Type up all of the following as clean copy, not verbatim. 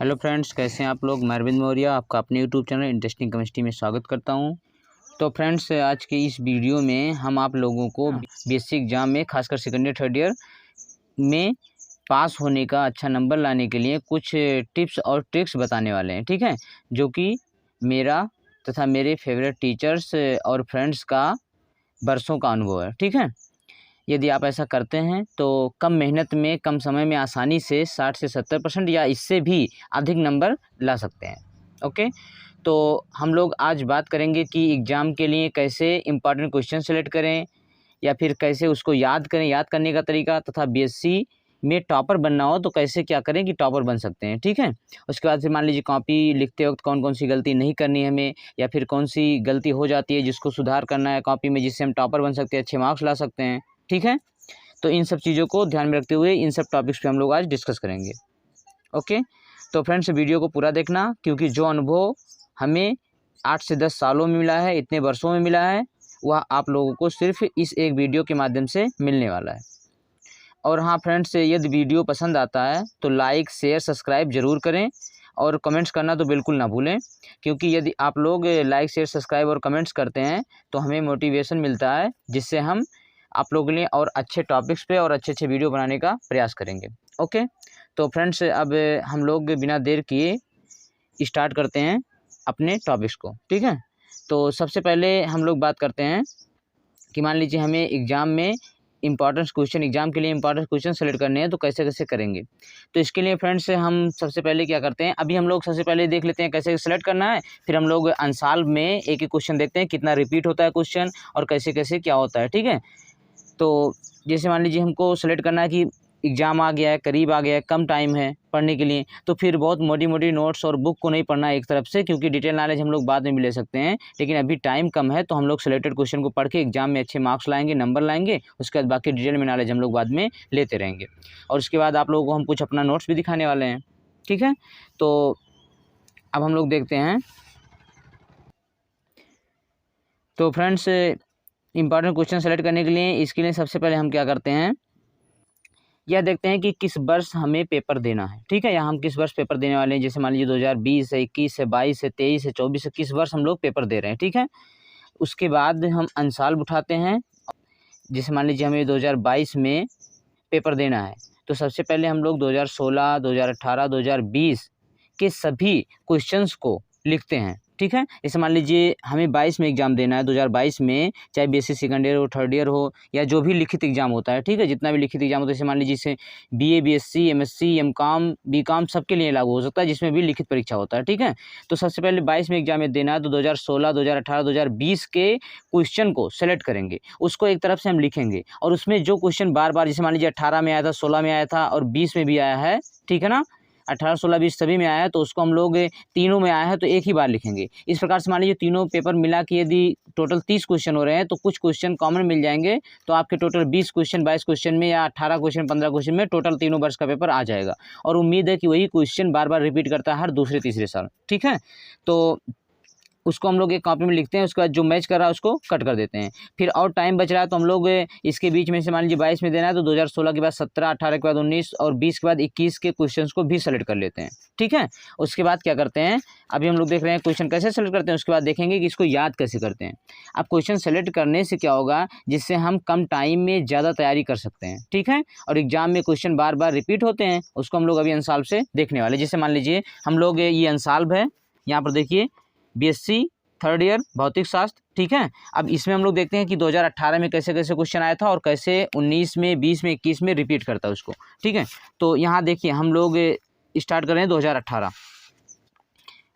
Hello friends, कैसे हैं आप लोग। मैं अरविंद मौर्य आपका अपने यूट्यूब चैनल इंटरेस्टिंग केमिस्ट्री में स्वागत करता हूं। तो फ्रेंड्स, आज के इस वीडियो में हम आप लोगों को बीएससी एग्ज़ाम में खासकर सेकेंड ईयर थर्ड ईयर में पास होने का अच्छा नंबर लाने के लिए कुछ टिप्स और ट्रिक्स बताने वाले हैं, ठीक है, जो कि मेरा तथा मेरे फेवरेट टीचर्स और फ्रेंड्स का बरसों का अनुभव है, ठीक है। यदि आप ऐसा करते हैं तो कम मेहनत में कम समय में आसानी से 60 से 70% या इससे भी अधिक नंबर ला सकते हैं। ओके, तो हम लोग आज बात करेंगे कि एग्ज़ाम के लिए कैसे इंपॉर्टेंट क्वेश्चन सेलेक्ट करें या फिर कैसे उसको याद करें, याद करने का तरीका, तथा बीएससी में टॉपर बनना हो तो कैसे क्या करें कि टॉपर बन सकते हैं, ठीक है। उसके बाद फिर मान लीजिए कॉपी लिखते वक्त कौन कौन सी गलती नहीं करनी है हमें, या फिर कौन सी गलती हो जाती है जिसको सुधार करना है कॉपी में, जिससे हम टॉपर बन सकते हैं, अच्छे मार्क्स ला सकते हैं, ठीक है। तो इन सब चीज़ों को ध्यान में रखते हुए इन सब टॉपिक्स पे हम लोग आज डिस्कस करेंगे। ओके, तो फ्रेंड्स वीडियो को पूरा देखना, क्योंकि जो अनुभव हमें 8 से 10 सालों में मिला है, इतने वर्षों में मिला है, वह आप लोगों को सिर्फ इस एक वीडियो के माध्यम से मिलने वाला है। और हाँ फ्रेंड्स, यदि वीडियो पसंद आता है तो लाइक शेयर सब्सक्राइब ज़रूर करें और कमेंट्स करना तो बिल्कुल ना भूलें, क्योंकि यदि आप लोग लाइक शेयर सब्सक्राइब और कमेंट्स करते हैं तो हमें मोटिवेशन मिलता है, जिससे हम आप लोगों के लिए और अच्छे टॉपिक्स पे और अच्छे अच्छे वीडियो बनाने का प्रयास करेंगे। ओके, तो फ्रेंड्स अब हम लोग बिना देर किए स्टार्ट करते हैं अपने टॉपिक्स को, ठीक है। तो सबसे पहले हम लोग बात करते हैं कि मान लीजिए हमें एग्ज़ाम में एग्ज़ाम के लिए इंपॉर्टेंट क्वेश्चन सेलेक्ट करने हैं तो कैसे कैसे करेंगे। तो इसके लिए फ्रेंड्स हम सबसे पहले क्या करते हैं, अभी हम लोग सबसे पहले देख लेते हैं कैसे सेलेक्ट करना है, फिर हम लोग अनसॉल्व में एक एक क्वेश्चन देखते हैं कितना रिपीट होता है क्वेश्चन और कैसे कैसे क्या होता है, ठीक है। तो जैसे मान लीजिए हमको सेलेक्ट करना है कि एग्ज़ाम आ गया है, करीब आ गया है, कम टाइम है पढ़ने के लिए, तो फिर बहुत मोटी मोटी नोट्स और बुक को नहीं पढ़ना है एक तरफ से, क्योंकि डिटेल नॉलेज हम लोग बाद में भी ले सकते हैं, लेकिन अभी टाइम कम है तो हम लोग सेलेक्टेड क्वेश्चन को पढ़ के एग्ज़ाम में अच्छे मार्क्स लाएंगे, नंबर लाएंगे। उसके बाद बाकी डिटेल में नॉलेज हम लोग बाद में लेते रहेंगे। और उसके बाद आप लोगों को हम कुछ अपना नोट्स भी दिखाने वाले हैं, ठीक है। तो अब हम लोग देखते हैं। तो फ्रेंड्स, इंपॉर्टेंट क्वेश्चन सेलेक्ट करने के लिए इसके लिए सबसे पहले हम क्या करते हैं, यह देखते हैं कि किस वर्ष हमें पेपर देना है, ठीक है। यहाँ हम किस वर्ष पेपर देने वाले हैं, जैसे मान लीजिए 2020 है, 21 है, 22 है, 23 है, 24 है, किस वर्ष हम लोग पेपर दे रहे हैं, ठीक है। उसके बाद हम अनसॉल्व उठाते हैं। जैसे मान लीजिए हमें 2022 में पेपर देना है, तो सबसे पहले हम लोग 2016, 2018, 2020 के सभी क्वेश्चंस को लिखते हैं, ठीक है। जैसे मान लीजिए हमें 22 में एग्ज़ाम देना है, 2022 में, चाहे बीएससी सेकंड ईयर हो, थर्ड ईयर हो, या जो भी लिखित एग्ज़ाम होता है, ठीक है, जितना भी लिखित एग्ज़ाम होता है, जैसे मान लीजिए इसे BA, BSc, MSc, MCom, BCom सबके लिए लागू हो सकता है, जिसमें भी लिखित परीक्षा होता है, ठीक है। तो सबसे पहले 22 में एग्ज़ाम में देना है तो 2016, 2018, 2020 के क्वेश्चन को सेलेक्ट करेंगे, उसको एक तरफ से हम लिखेंगे, और उसमें जो क्वेश्चन बार बार, जैसे मान लीजिए 18 में आया था, 16 में आया था और 20 में भी आया है, ठीक है ना, 18, 16, 20 सभी में आया है, तो उसको हम लोग तीनों में आया है तो एक ही बार लिखेंगे। इस प्रकार से मान लीजिए तीनों पेपर मिला के यदि टोटल 30 क्वेश्चन हो रहे हैं तो कुछ क्वेश्चन कॉमन मिल जाएंगे, तो आपके टोटल 20 क्वेश्चन 22 क्वेश्चन में, या 18 क्वेश्चन 15 क्वेश्चन में टोटल तीनों वर्ष का पेपर आ जाएगा। और उम्मीद है कि वही क्वेश्चन बार बार रिपीट करता है हर दूसरे तीसरे साल, ठीक है। तो उसको हम लोग एक कॉपी में लिखते हैं, उसके बाद जो मैच कर रहा है उसको कट कर देते हैं। फिर और टाइम बच रहा है तो हम लोग इसके बीच में से मान लीजिए 22 में देना है तो 2016 के बाद 17, 18 के बाद 19 और 20 के बाद 21 के क्वेश्चंस को भी सेलेक्ट कर लेते हैं, ठीक है। उसके बाद क्या करते हैं, अभी हम लोग देख रहे हैं क्वेश्चन कैसे सेलेक्ट करते हैं, उसके बाद देखेंगे कि इसको याद कैसे करते हैं। अब क्वेश्चन सेलेक्ट करने से क्या होगा, जिससे हम कम टाइम में ज़्यादा तैयारी कर सकते हैं, ठीक है। और एग्जाम में क्वेश्चन बार बार रिपीट होते हैं, उसको हम लोग अभी अनसॉल्व से देखने वाले। जैसे मान लीजिए हम लोग ये अनसॉल्व है, यहाँ पर देखिए बीएससी थर्ड ईयर भौतिक शास्त्र, ठीक है। अब इसमें हम लोग देखते हैं कि 2018 में कैसे कैसे क्वेश्चन आया था और कैसे 19 में, 20 में, 21 में रिपीट करता है उसको, ठीक है। तो यहाँ देखिए हम लोग स्टार्ट कर रहे हैं 2018।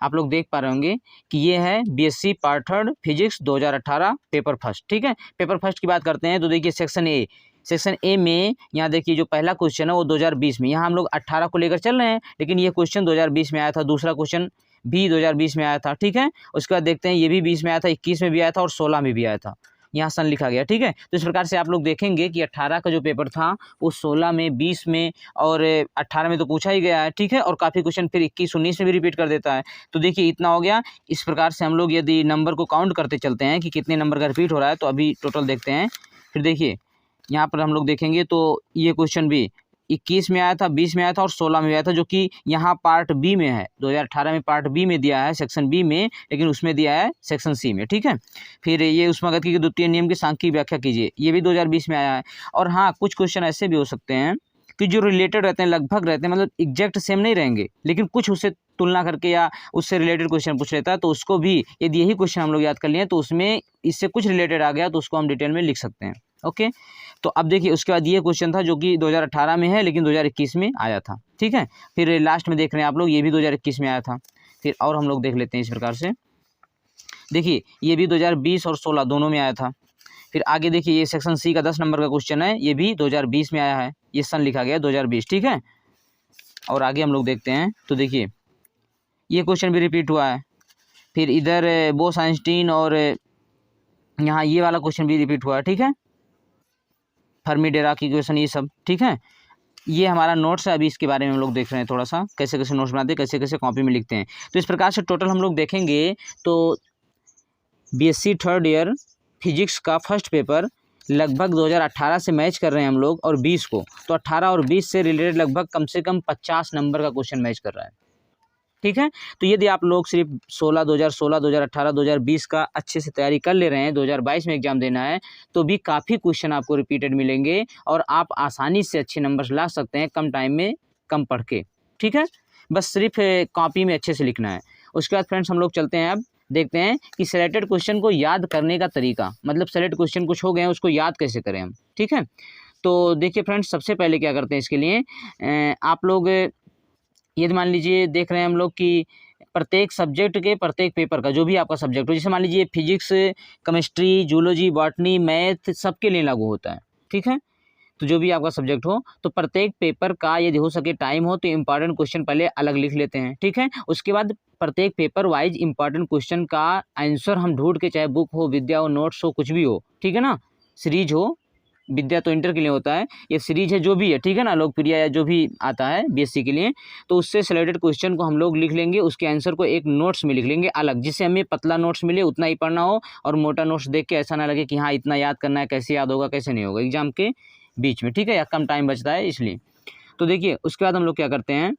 आप लोग देख पा रहे होंगे कि ये है BSc part third physics 2018 paper first, ठीक है। पेपर फर्स्ट की बात करते हैं तो देखिए सेक्शन ए में यहाँ देखिए जो पहला क्वेश्चन है वो 2020 में, यहाँ हम लोग 18 को लेकर चल रहे हैं, लेकिन ये क्वेश्चन 2020 में आया था, दूसरा क्वेश्चन भी 2020 में आया था, ठीक है। उसके बाद देखते हैं ये भी 20 में आया था, 21 में भी आया था और 16 में भी आया था, यहाँ सन लिखा गया, ठीक है। तो इस प्रकार से आप लोग देखेंगे कि 18 का जो पेपर था वो 16 में, 20 में और 18 में तो पूछा ही गया है, ठीक है। और काफ़ी क्वेश्चन फिर 21, 19 में भी रिपीट कर देता है। तो देखिए इतना हो गया। इस प्रकार से हम लोग यदि नंबर को काउंट करते चलते हैं कि कितने नंबर का रिपीट हो रहा है, तो अभी टोटल देखते हैं। फिर देखिए यहाँ पर हम लोग देखेंगे तो ये क्वेश्चन भी 2021 में आया था, 20 में आया था और 16 में आया था, जो कि यहाँ पार्ट बी में है। 2018 में पार्ट बी में दिया है सेक्शन बी में, लेकिन उसमें दिया है सेक्शन सी में, ठीक है। फिर ये ऊष्मागतिकी के द्वितीय नियम की सांख्यिकी व्याख्या कीजिए, ये भी 2020 में आया है। और हाँ, कुछ क्वेश्चन ऐसे भी हो सकते हैं कि जो रिलेटेड रहते हैं, लगभग रहते हैं, मतलब एग्जैक्ट सेम नहीं रहेंगे, लेकिन कुछ उससे तुलना करके या उससे रिलेटेड क्वेश्चन पूछ लेता है, तो उसको भी यदि यही क्वेश्चन हम लोग याद कर लिए तो उसमें इससे कुछ रिलेटेड आ गया तो उसको हम डिटेल में लिख सकते हैं। ओके, तो अब देखिए उसके बाद ये क्वेश्चन था जो कि 2018 में है लेकिन 2021 में आया था, ठीक है। फिर लास्ट में देख रहे हैं आप लोग, ये भी 2021 में आया था। फिर और हम लोग देख लेते हैं इस प्रकार से, देखिए ये भी 2020 और 16 दोनों में आया था। फिर आगे देखिए ये सेक्शन सी का 10 नंबर का क्वेश्चन है, ये भी 2020 में आया है, ये सन लिखा गया है 2020, ठीक है। और आगे हम लोग देखते हैं तो देखिए ये क्वेश्चन भी रिपीट हुआ है। फिर इधर बोस आइंस्टीन और यहाँ ये वाला क्वेश्चन भी रिपीट हुआ है, ठीक है। फर्मी डिराक इक्वेशन ये सब, ठीक है। ये हमारा नोट्स है, अभी इसके बारे में हम लोग देख रहे हैं थोड़ा सा, कैसे कैसे नोट्स बनाते हैं, कैसे कैसे कॉपी में लिखते हैं। तो इस प्रकार से टोटल हम लोग देखेंगे तो बीएससी थर्ड ईयर फिजिक्स का फर्स्ट पेपर लगभग 2018 से मैच कर रहे हैं हम लोग और 20 को, तो 18 और 20 से रिलेटेड लगभग कम से कम 50 नंबर का क्वेश्चन मैच कर रहा है, ठीक है। तो यदि आप लोग सिर्फ 2016, 2018, 2020 का अच्छे से तैयारी कर ले रहे हैं, 2022 में एग्जाम देना है, तो भी काफ़ी क्वेश्चन आपको रिपीटेड मिलेंगे और आप आसानी से अच्छे नंबर ला सकते हैं कम टाइम में, कम पढ़ के, ठीक है। बस सिर्फ कॉपी में अच्छे से लिखना है। उसके बाद फ्रेंड्स हम लोग चलते हैं, अब देखते हैं कि सेलेक्टेड क्वेश्चन को याद करने का तरीका, मतलब सेलेक्ट क्वेश्चन कुछ हो गए हैं उसको याद कैसे करें हम, ठीक है। तो देखिए फ्रेंड्स, सबसे पहले क्या करते हैं इसके लिए, आप लोग यदि मान लीजिए देख रहे हैं हम लोग कि प्रत्येक सब्जेक्ट के प्रत्येक पेपर का जो भी आपका सब्जेक्ट हो, जैसे मान लीजिए physics, chemistry, zoology, botany, math सबके लिए लागू होता है, ठीक है। तो जो भी आपका सब्जेक्ट हो, तो प्रत्येक पेपर का यदि हो सके टाइम हो तो इंपॉर्टेंट क्वेश्चन पहले अलग लिख लेते हैं, ठीक है। उसके बाद प्रत्येक पेपर वाइज इंपॉर्टेंट क्वेश्चन का आंसर हम ढूंढ के, चाहे बुक हो, विद्या हो, नोट्स हो, कुछ भी हो, ठीक है ना, सीरीज हो, विद्या तो इंटर के लिए होता है, ये सीरीज है जो भी है, ठीक है ना, लोकप्रिय या जो भी आता है बीएससी के लिए, तो उससे सिलेक्टेड क्वेश्चन को हम लोग लिख लेंगे, उसके आंसर को एक नोट्स में लिख लेंगे अलग, जिससे हमें पतला नोट्स मिले, उतना ही पढ़ना हो, और मोटा नोट्स देख के ऐसा ना लगे कि हाँ इतना याद करना है, कैसे याद होगा कैसे नहीं होगा एग्जाम के बीच में, ठीक है, या कम टाइम बचता है इसलिए। तो देखिए उसके बाद हम लोग क्या करते हैं,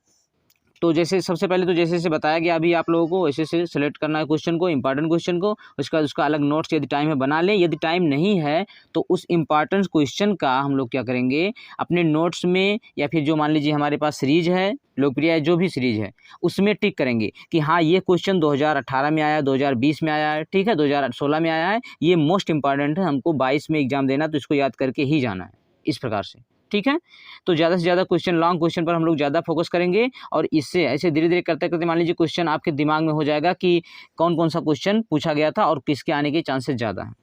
तो जैसे सबसे पहले तो जैसे बताया गया अभी आप लोगों को, वैसे से सेलेक्ट करना है क्वेश्चन को, इंपॉर्टेंट क्वेश्चन को, उसके बाद उसका अलग नोट्स यदि टाइम है बना लें, यदि टाइम नहीं है तो उस इंपॉर्टेंट क्वेश्चन का हम लोग क्या करेंगे, अपने नोट्स में या फिर जो मान लीजिए हमारे पास सीरीज है, लोकप्रिय जो भी सीरीज है, उसमें टिक करेंगे कि हाँ ये क्वेश्चन 2018 में आया, 2020 में आया है, ठीक है, 2016 में आया है, ये मोस्ट इंपॉर्टेंट है, हमको 22 में एग्जाम देना, तो इसको याद करके ही जाना है, इस प्रकार से, ठीक है। तो ज़्यादा से ज़्यादा क्वेश्चन, लॉन्ग क्वेश्चन पर हम लोग ज़्यादा फोकस करेंगे, और इससे ऐसे धीरे धीरे करते करते मान लीजिए क्वेश्चन आपके दिमाग में हो जाएगा कि कौन कौन सा क्वेश्चन पूछा गया था और किसके आने के चांसेस ज़्यादा हैं।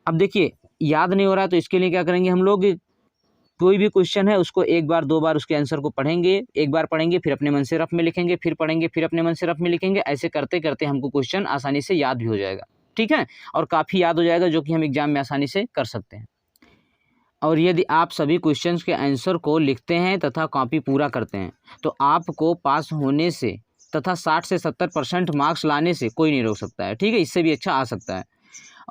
अब देखिए याद नहीं हो रहा है तो इसके लिए क्या करेंगे हम लोग, कोई भी क्वेश्चन है उसको एक बार दो बार उसके आंसर को पढ़ेंगे, एक बार पढ़ेंगे फिर अपने मन से रफ में लिखेंगे, फिर पढ़ेंगे फिर अपने मन से रफ में लिखेंगे, ऐसे करते करते हमको क्वेश्चन आसानी से याद भी हो जाएगा, ठीक है, और काफ़ी याद हो जाएगा, जो कि हम एग्जाम में आसानी से कर सकते हैं। और यदि आप सभी क्वेश्चंस के आंसर को लिखते हैं तथा कॉपी पूरा करते हैं तो आपको पास होने से तथा 60 से 70% मार्क्स लाने से कोई नहीं रोक सकता है, ठीक है, इससे भी अच्छा आ सकता है।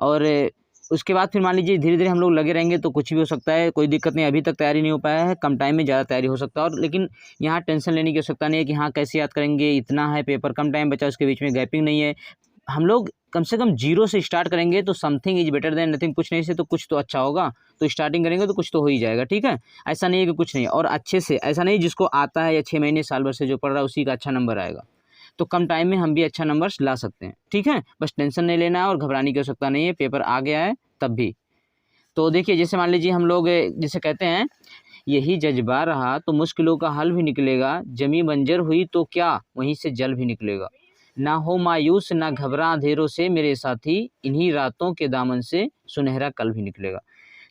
और उसके बाद फिर मान लीजिए धीरे धीरे हम लोग लगे रहेंगे तो कुछ भी हो सकता है, कोई दिक्कत नहीं, अभी तक तैयारी नहीं हो पाया है, कम टाइम में ज़्यादा तैयारी हो सकता है, और लेकिन यहाँ टेंशन लेने की आवश्यकता नहीं है कि हाँ कैसे याद करेंगे, इतना है पेपर, कम टाइम बचा, उसके बीच में गैपिंग नहीं है। हम लोग कम से कम जीरो से स्टार्ट करेंगे तो something is better than nothing, कुछ नहीं से तो कुछ तो अच्छा होगा, तो स्टार्टिंग करेंगे तो कुछ तो हो ही जाएगा, ठीक है। ऐसा नहीं है कि कुछ नहीं, और अच्छे से ऐसा नहीं जिसको आता है या 6 महीने साल भर से जो पढ़ रहा है उसी का अच्छा नंबर आएगा, तो कम टाइम में हम भी अच्छा नंबर ला सकते हैं, ठीक है। बस टेंशन नहीं लेना है और घबराने की आवश्यकता नहीं है, पेपर आ गया है तब भी। तो देखिए जैसे मान लीजिए हम लोग जैसे कहते हैं, यही जज्बा रहा तो मुश्किलों का हल भी निकलेगा, जमी बंजर हुई तो क्या वहीं से जल भी निकलेगा, ना हो मायूस ना घबरा अंधेरों से मेरे साथी, इन्हीं रातों के दामन से सुनहरा कल भी निकलेगा।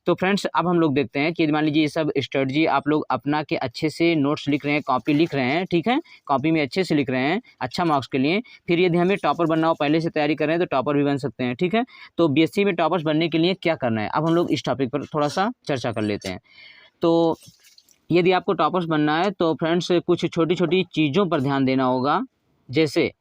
तो फ्रेंड्स अब हम लोग देखते हैं कि मान लीजिए ये सब स्ट्रेटजी आप लोग अपना के अच्छे से नोट्स लिख रहे हैं, कॉपी लिख रहे हैं, ठीक है, कॉपी में अच्छे से लिख रहे हैं अच्छा मार्क्स के लिए। फिर यदि हमें टॉपर बनना हो, पहले से तैयारी कर रहे हैं तो टॉपर भी बन सकते हैं, ठीक है। तो बीएससी में टॉपर्स बनने के लिए क्या करना है, अब हम लोग इस टॉपिक पर थोड़ा सा चर्चा कर लेते हैं। तो यदि आपको टॉपर्स बनना है तो फ्रेंड्स कुछ छोटी छोटी चीज़ों पर ध्यान देना होगा, जैसे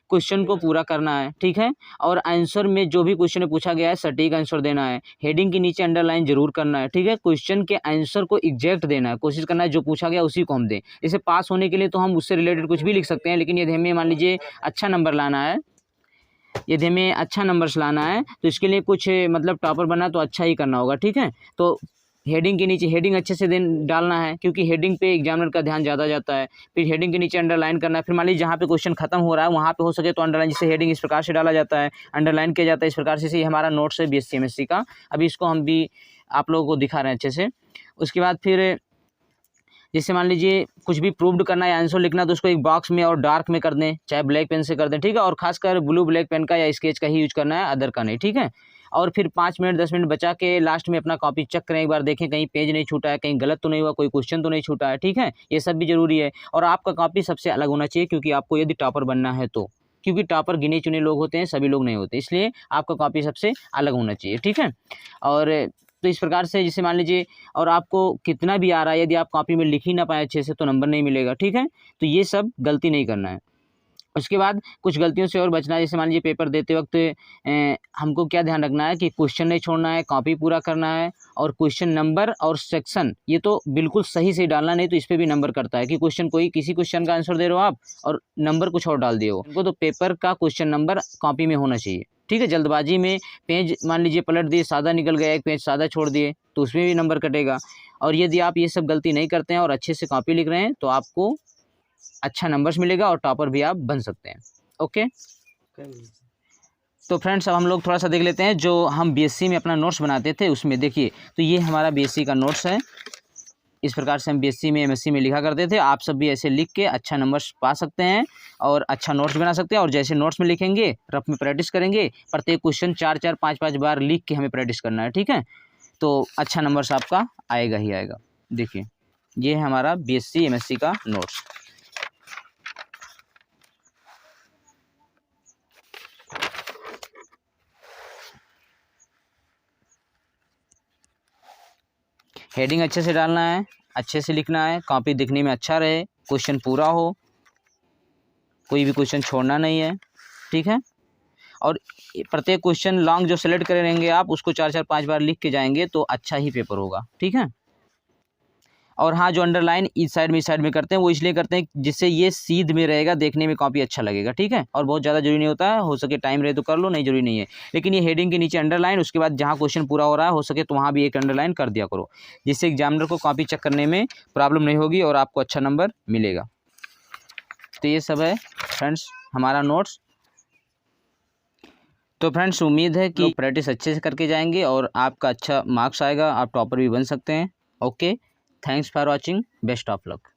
क्वेश्चन को पूरा करना है, ठीक है। और आंसर में जो भी क्वेश्चन में पूछा गया है सटीक आंसर देना है। हेडिंग के नीचे अंडरलाइन जरूर करना है, ठीक है। क्वेश्चन के आंसर को एग्जैक्ट देना है, कोशिश करना है जो पूछा गया उसी को हम दें। इसे पास होने के लिए तो हम उससे रिलेटेड कुछ भी लिख सकते हैं, लेकिन यदि हमें मान लीजिए अच्छा नंबर लाना है, यदि हमें अच्छा नंबर्स लाना है तो इसके लिए कुछ मतलब टॉपर बनना तो अच्छा ही करना होगा, ठीक है। तो हेडिंग के नीचे हेडिंग अच्छे से डालना है, क्योंकि हेडिंग पे एग्जामिनर का ध्यान ज़्यादा जाता है। फिर हेडिंग के नीचे अंडरलाइन करना है। फिर मान लीजिए जहाँ पे क्वेश्चन खत्म हो रहा है वहाँ पे हो सके तो अंडरलाइन, जिससे हेडिंग इस प्रकार से डाला जाता है, अंडरलाइन किया जाता है इस प्रकार से। ये हमारा नोट्स है BSc MSc का। अभी इसको हम भी आप लोगों को दिखा रहे हैं अच्छे से। उसके बाद फिर जैसे मान लीजिए कुछ भी प्रूव्ड करना है, आंसर लिखना, तो उसको एक बॉक्स में और डार्क में कर दें, चाहे ब्लैक पेन से कर दें, ठीक है। और खासकर ब्लू ब्लैक पेन का या स्केच का ही यूज करना है, अदर का नहीं, ठीक है। और फिर 5 मिनट 10 मिनट बचा के लास्ट में अपना कॉपी चेक करें, एक बार देखें कहीं पेज नहीं छूटा है, कहीं गलत तो नहीं हुआ, कोई क्वेश्चन तो नहीं छूटा है, ठीक है। ये सब भी जरूरी है। और आपका कॉपी सबसे अलग होना चाहिए, क्योंकि आपको यदि टॉपर बनना है तो, क्योंकि टॉपर गिने चुने लोग होते हैं, सभी लोग नहीं होते, इसलिए आपका कॉपी सबसे अलग होना चाहिए, ठीक है। और तो इस प्रकार से जैसे मान लीजिए, और आपको कितना भी आ रहा है, यदि आप कॉपी में लिख ही ना पाए अच्छे से तो नंबर नहीं मिलेगा, ठीक है। तो ये सब गलती नहीं करना है। उसके बाद कुछ गलतियों से और बचना है। जैसे मान लीजिए पेपर देते वक्त हमको क्या ध्यान रखना है कि क्वेश्चन नहीं छोड़ना है, कॉपी पूरा करना है, और क्वेश्चन नंबर और सेक्शन ये तो बिल्कुल सही से डालना, नहीं तो इस पर भी नंबर करता है कि क्वेश्चन कोई किसी क्वेश्चन का आंसर दे रहे हो आप और नंबर कुछ और डाल दिए हो। उनको तो पेपर का क्वेश्चन नंबर कॉपी में होना चाहिए, ठीक है। जल्दबाजी में पेज मान लीजिए पलट दिए, सादा निकल गया, एक पेज सादा छोड़ दिए तो उसमें भी नंबर कटेगा। और यदि आप ये सब गलती नहीं करते हैं और अच्छे से कॉपी लिख रहे हैं तो आपको अच्छा नंबर्स मिलेगा और टॉपर भी आप बन सकते हैं। ओके, तो फ्रेंड्स अब हम लोग थोड़ा सा देख लेते हैं जो हम BSc में अपना नोट्स बनाते थे उसमें। देखिए तो ये हमारा BSc का नोट्स है। इस प्रकार से हम BSc में MSc में लिखा करते थे। आप सब भी ऐसे लिख के अच्छा नंबर्स पा सकते हैं और अच्छा नोट्स बना सकते हैं। और जैसे नोट्स में लिखेंगे, रफ में प्रैक्टिस करेंगे, प्रत्येक क्वेश्चन 4-4 5-5 बार लिख के हमें प्रैक्टिस करना है, ठीक है। तो अच्छा नंबर्स आपका आएगा ही आएगा। देखिए ये है हमारा BSc MSc का नोट्स। हेडिंग अच्छे से डालना है, अच्छे से लिखना है, कॉपी दिखने में अच्छा रहे, क्वेश्चन पूरा हो, कोई भी क्वेश्चन छोड़ना नहीं है, ठीक है। और प्रत्येक क्वेश्चन लॉन्ग जो सेलेक्ट करे रहेंगे आप, उसको 4-4 5 बार लिख के जाएंगे तो अच्छा ही पेपर होगा, ठीक है। और हाँ, जो अंडरलाइन इस साइड में करते हैं वो इसलिए करते हैं जिससे ये सीध में रहेगा, देखने में कॉपी अच्छा लगेगा, ठीक है। और बहुत ज़्यादा जरूरी नहीं होता है, हो सके टाइम रहे तो कर लो, नहीं जरूरी नहीं है। लेकिन ये हेडिंग के नीचे अंडरलाइन, उसके बाद जहाँ क्वेश्चन पूरा हो रहा है हो सके तो वहाँ भी एक अंडरलाइन कर दिया करो, जिससे एग्जामिनर को कॉपी चेक करने में प्रॉब्लम नहीं होगी और आपको अच्छा नंबर मिलेगा। तो ये सब है फ्रेंड्स हमारा नोट्स। तो फ्रेंड्स उम्मीद है कि प्रैक्टिस अच्छे से करके जाएंगे और आपका अच्छा मार्क्स आएगा, आप टॉपर भी बन सकते हैं। Okay, thanks for watching, best of luck.